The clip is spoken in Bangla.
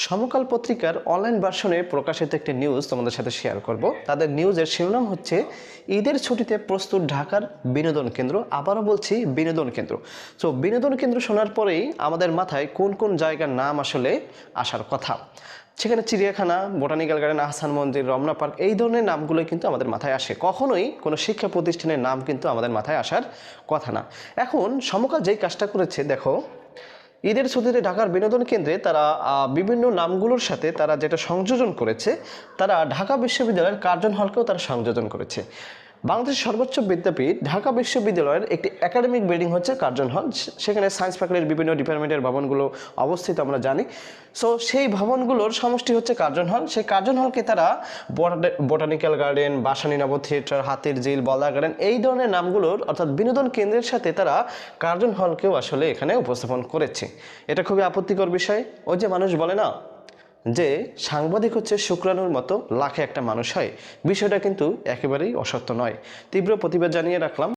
সমকাল পত্রিকার অনলাইন ভার্সনে প্রকাশিত একটি নিউজ তোমাদের সাথে শেয়ার করব। তাদের নিউজের শিরোনাম হচ্ছে ঈদের ছুটিতে প্রস্তুত ঢাকার বিনোদন কেন্দ্র। আবারও বলছি বিনোদন কেন্দ্র। সো বিনোদন কেন্দ্র শোনার পরেই আমাদের মাথায় কোন কোন জায়গার নাম আসলে আসার কথা। সেখানে চিড়িয়াখানা, বোটানিক্যাল গার্ডেন, আহসান মন্দির, রমনা পার্ক, এই ধরনের নামগুলো কিন্তু আমাদের মাথায় আসে। কখনোই কোনো শিক্ষা প্রতিষ্ঠানের নাম কিন্তু আমাদের মাথায় আসার কথা না। এখন সমকাল যেই কাজটা করেছে, দেখো, ঈদের ছুটিতে ঢাকার বিনোদন কেন্দ্রে তারা বিভিন্ন নামগুলোর সাথে তারা যেটা সংযোজন করেছে, তারা ঢাকা বিশ্ববিদ্যালয়ের কার্জন হলকেও তারা সংযোজন করেছে। বাংলাদেশের সর্বোচ্চ বিদ্যাপীঠ ঢাকা বিশ্ববিদ্যালয়ের একটি একাডেমিক বিল্ডিং হচ্ছে কার্জন হল। সেখানে সায়েন্স ফ্যাকাল্টির বিভিন্ন ডিপার্টমেন্টের ভবনগুলো অবস্থিত আমরা জানি। সো সেই ভবনগুলোর সমষ্টি হচ্ছে কার্জন হল। সেই কার্জন হলকে তারা বোটানিক্যাল গার্ডেন, বাসানী নব থিয়েটার, হাতির ঝিল, বলা গার্ডেন, এই ধরনের নামগুলোর অর্থাৎ বিনোদন কেন্দ্রের সাথে তারা কার্জন হলকেও আসলে এখানে উপস্থাপন করেছে। এটা খুবই আপত্তিকর বিষয়। ওই যে মানুষ বলে না যে সাংবাদিক হচ্ছে শুক্রাণুর মতো, লাখে একটা মানুষ হয়, বিষয়টা কিন্তু একেবারেই অসত্য নয়। তীব্র প্রতিবাদ জানিয়ে রাখলাম।